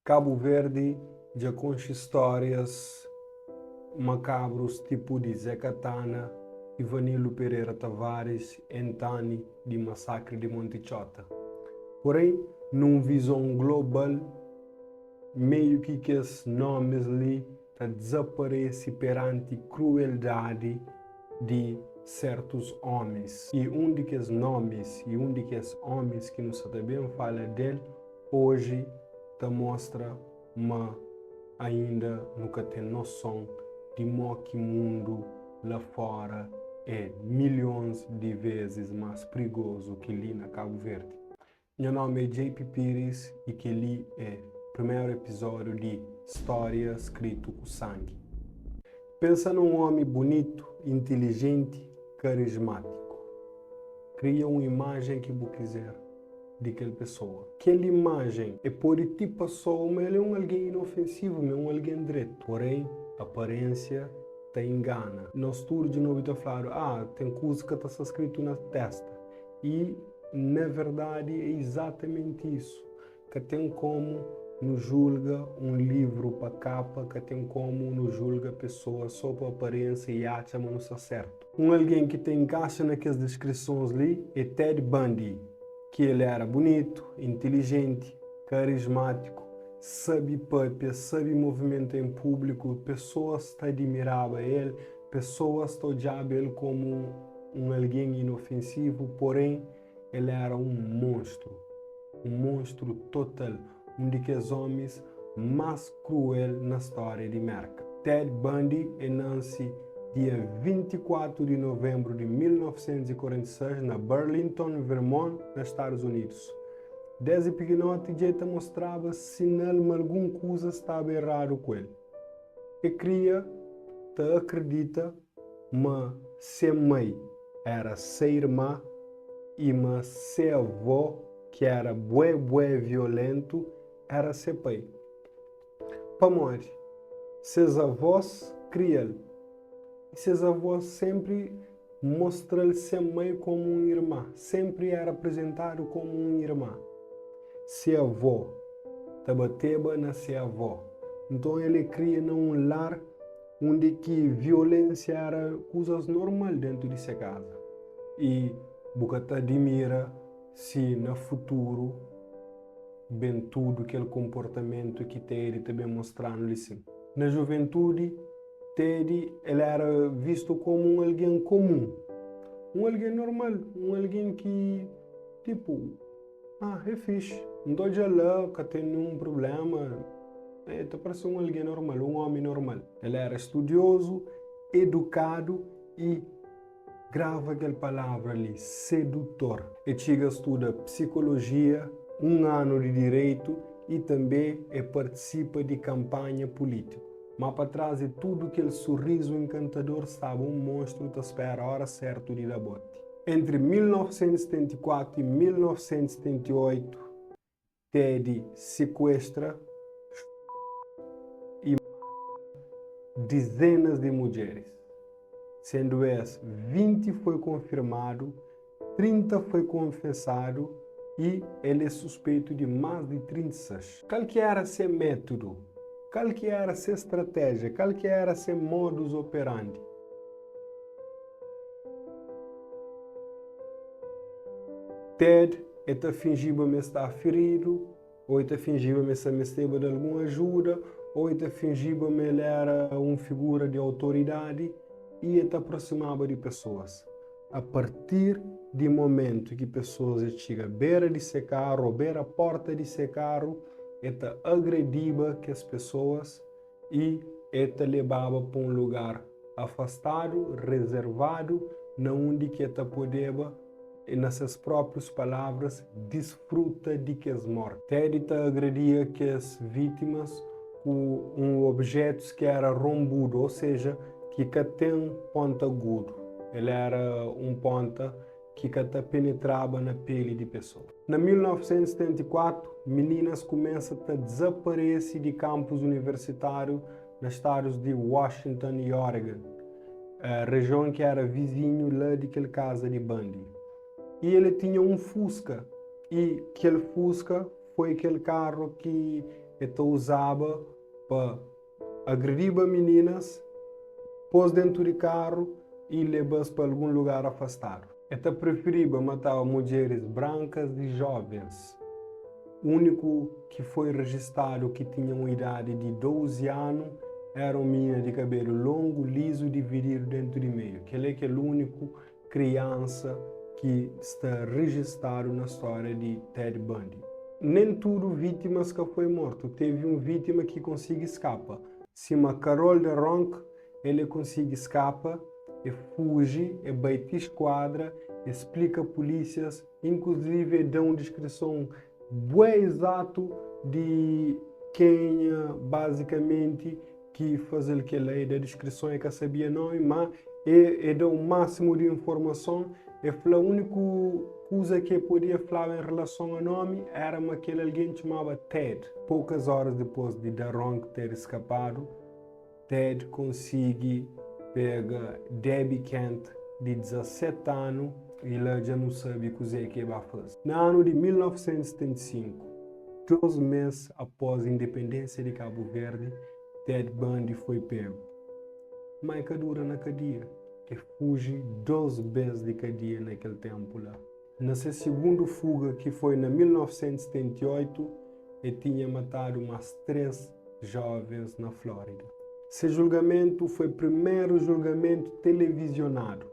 Cabo Verde já conta histórias macabros tipo de Zé Catana, Ivanilo Pereira Tavares, Entani de massacre de Montichota. Porém, numa visão global, meio que esses nomes ali desaparecem perante crueldade de certos homens. E um daqueles nomes e um daqueles homens que nós também fala dele, hoje mostra, mas ainda nunca tem noção de que o mundo lá fora é milhões de vezes mais perigoso que ali na Cabo Verde. Meu nome é JP Pires e que ali é o primeiro episódio de História Escrito com Sangue. Pensa num homem bonito, inteligente, carismático. Cria uma imagem que você quiser de aquela pessoa. Aquela imagem é por tipo só, mas ele é alguém inofensivo, mas é alguém direto. Porém, a aparência te engana. Nós tudo de novo está falando, tem coisa que está escrito na testa. E, na verdade, é exatamente isso. Que tem como nos julga um livro para capa, que tem como nos julga pessoas só por aparência e acha, mas não está certo. Alguém que te encaixa naquelas descrições ali é Ted Bundy. Que ele era bonito, inteligente, carismático, sabe papel, sabe movimento em público, pessoas admiravam ele, pessoas odiavam ele como alguém inofensivo, porém ele era um monstro total, um daqueles homens mais cruel na história de América. Ted Bundy nasceu dia 24 de novembro de 1946, na Burlington, Vermont, nos Estados Unidos. Desde pequenote, já mostrava sinal de alguma coisa estava errado com ele. E cria, acredita, mas sua mãe era sua irmã e mas seu avô, que era bué violento, era seu pai. Para morrer, seus avós criam. E seus avós sempre mostram sua mãe como uma irmã, sempre era apresentado como uma irmã. Seu avô bateva na sua avó. Então ele cria num lar onde que violência era coisas normais dentro de sua casa. E Bukata admira se no futuro bem tudo aquele comportamento que Ted também mostrando assim. Na juventude, Ted ele era visto como alguém comum, alguém normal, alguém que tipo, é fixe, não estou já lá, que tem nenhum problema, tá parecendo alguém normal, um homem normal. Ele era estudioso, educado e grava aquela palavra ali, sedutor. E chega a estudar psicologia, um ano de direito e também participa de campanha política. Mas para trás de tudo aquele sorriso encantador estava um monstro que espera a hora certa de dar bote. Entre 1974 e 1978, Ted sequestra e mata dezenas de mulheres. Sendo essas, 20 foi confirmado, 30 foi confessado e ele é suspeito de mais de 36. Qual que era seu método? Qual que era sua estratégia? Qual que era seu modus operandi? Ted está fingindo que está ferido, ou está fingindo que estava de alguma ajuda, ou está fingindo que ele era uma figura de autoridade e está aproximado de pessoas. A partir do momento que pessoas chegam à beira de seu carro, à beira da porta de seu carro, está agrediva que as pessoas e está levava para um lugar afastado, reservado, onde que está podeva, nessas próprias palavras, desfruta de que as mortes. Ted está agredia que as vítimas com objetos que era rombudo, ou seja, que tem ponta agudo. Ele era um ponta que penetrava na pele de pessoa. Na 1974, meninas começam a desaparecer de campus universitário nos estados de Washington e Oregon, a região que era vizinho lá daquela casa de Bundy. E ele tinha um Fusca, e aquele Fusca foi aquele carro que ele usava para agredir meninas, pôs dentro de carro e levá-las para algum lugar afastado. Ele preferia matar mulheres brancas e jovens. O único que foi registrado que tinha uma idade de 12 anos era uma menina de cabelo longo, liso e dividido dentro de meio. Ele é o único criança que está registrado na história de Ted Bundy. Nem tudo vítimas que foi morto. Teve uma vítima que consegue escapar. Se uma Carol de Ronk, ele consegue escapar, e fuge, e baita esquadra, explica a polícias, inclusive dá uma descrição bem exata de quem basicamente que faz aquela da descrição que sabia não, mas dá o máximo de informação. E a única coisa que podia falar em relação ao nome era aquele alguém que chamava Ted. Poucas horas depois de Ronk ter escapado, Ted consegue pegar Debbie Kent, de 17 anos, e ela já não sabe o que vai fazer. No ano de 1975, 2 meses após a independência de Cabo Verde, Ted Bundy foi pego. Mas que dura na cadeia, que fuge 2 vezes de cadeia naquele tempo lá. Nessa segunda fuga, que foi em 1978, ele tinha matado umas 3 jovens na Flórida. Esse julgamento foi o primeiro julgamento televisionado.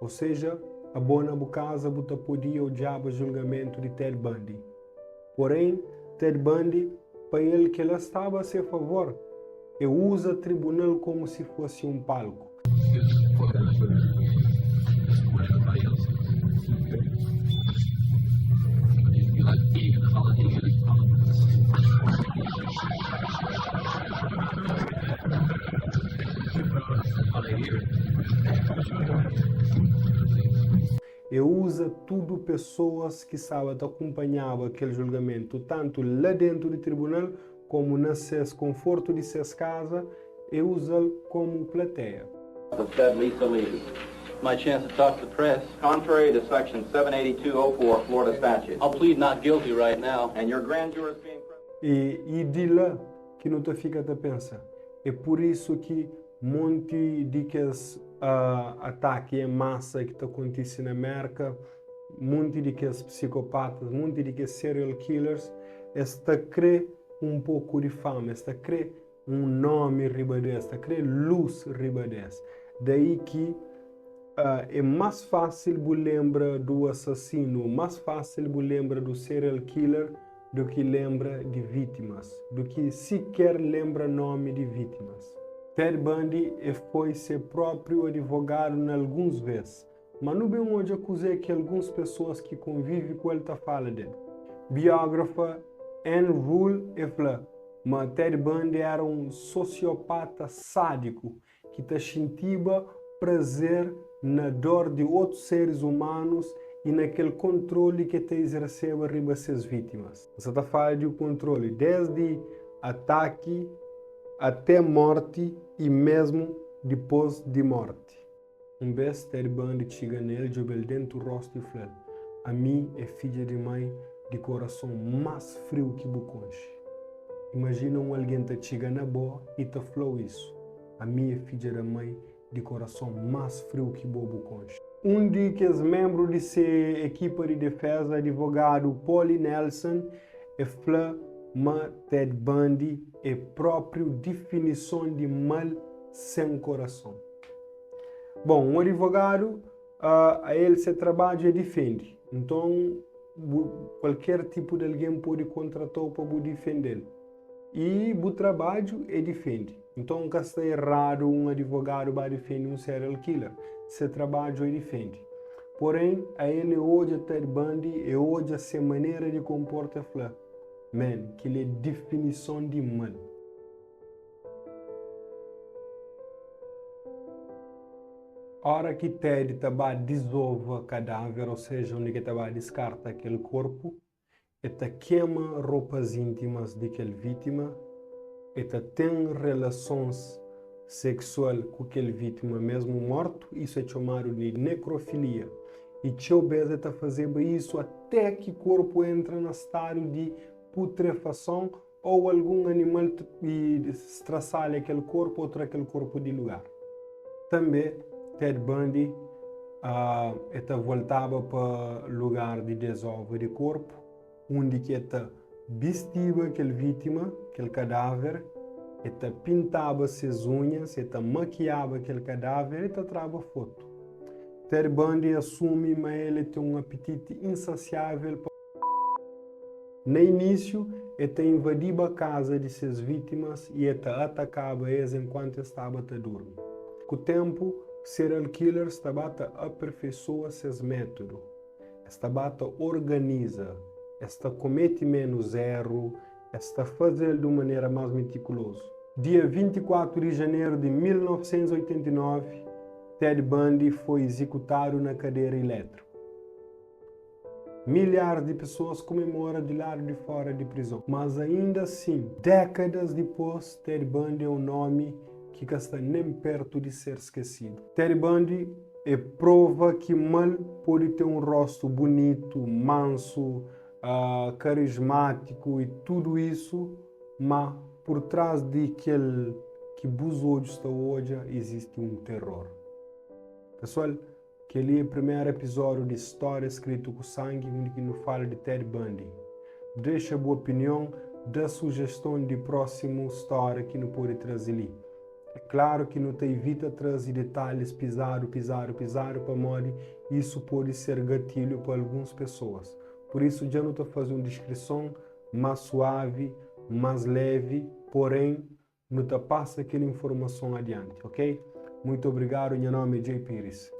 Ou seja, a bona casa podia odiar o julgamento de Ted Bundy. Porém, Ted Bundy, para ele que ele estava a seu favor, ele usa o tribunal como se fosse um palco. E usa tudo pessoas que acompanhavam aquele julgamento, tanto lá dentro do tribunal, como no seu conforto de suas casas, e usa como plateia. My chance to talk to the press. Contrary to Section 78204 Florida statute. I'll plead not guilty right now. And your grand jury is being... E de lá que não te fica a pensar. É por isso que monte de que ataque em massa que está acontecendo na América, monte de que psicopatas, monte de que serial killers, está cria um pouco de fama, está cria um nome riba desse, está cria luz riba desse. Daí que é mais fácil você lembrar do assassino, mais fácil você lembrar do serial killer do que lembra de vítimas, do que sequer lembra nome de vítimas. Ted Bundy foi seu próprio advogado em algumas vezes, mas não bem onde acusei que algumas pessoas que convivem com ele falam dele. Biógrafa Anne Rule fala, mas Ted Bundy era um sociopata sádico que sentia prazer na dor de outros seres humanos e naquele controle que exerceu sobre suas vítimas. Você está falando de controle desde ataque até morte e mesmo depois de morte. Vez Ted Bundy chega nele, jogou dentro do rosto e falou, a mim é filha de mãe de coração mais frio que buconche. Imagina alguém que chega na boa e te falou isso. A mim é filha da mãe de coração mais frio que bobo conche. Dos membros de sua equipe de defesa, advogado Paul Nelson, falou que Ted Bundy é a própria definição de mal sem coração. Bom, um advogado, a ele seu trabalho é defende. Então, qualquer tipo de alguém pode contratar para defender. E o trabalho é defende. Então, nunca está errado um advogado para defender um serial killer. Seu trabalho é defende. Porém, a ele hoje Ted Bundy e hoje a sua maneira de comportar fala, man, que ele é definição de mal. A hora que Ted estava dissolve cadáver, ou seja, onde estava descarta aquele corpo, ele queima roupas íntimas daquela vítima, ele tem relações sexuais com aquela vítima mesmo morto, isso é chamado de necrofilia. E Chobez está fazendo isso até que o corpo entra no estado de putrefação ou algum animal estraçalha aquele corpo ou aquele corpo de lugar. Também Ted Bundy voltava para lugar de desova de corpo, onde que vestia aquele vítima, aquele cadáver, pintava suas unhas, maquiava aquele cadáver e trava foto. Ted Bundy assume que ele tem um apetite insaciável. No início, ele invadia a casa de suas vítimas e atacava elas enquanto estava a dormir. Com o tempo, serial killers estava a aperfeiçoar seus métodos, estava a organiza, comete menos erro, fazer de uma maneira mais meticulosa. Dia 24 de janeiro de 1989, Ted Bundy foi executado na cadeira elétrica. Milhares de pessoas comemoram de lado de fora de prisão. Mas ainda assim, décadas depois, Ted Bundy é um nome que está nem perto de ser esquecido. Ted Bundy é prova que mal pode ter um rosto bonito, manso, carismático e tudo isso, mas por trás de que os olhos estão hoje existe um terror. Pessoal, aquele é o primeiro episódio de História Escrita com Sangue, onde nos fala de Ted Bundy. Deixa a boa opinião, dá sugestão de próxima história que não pode trazer ali. É claro que não te evita trazer detalhes pisado para modo isso pode ser gatilho para algumas pessoas. Por isso já não estou fazendo uma descrição mais suave, mais leve, porém não te passa aquela informação adiante, ok? Muito obrigado, meu nome é Jay Pires.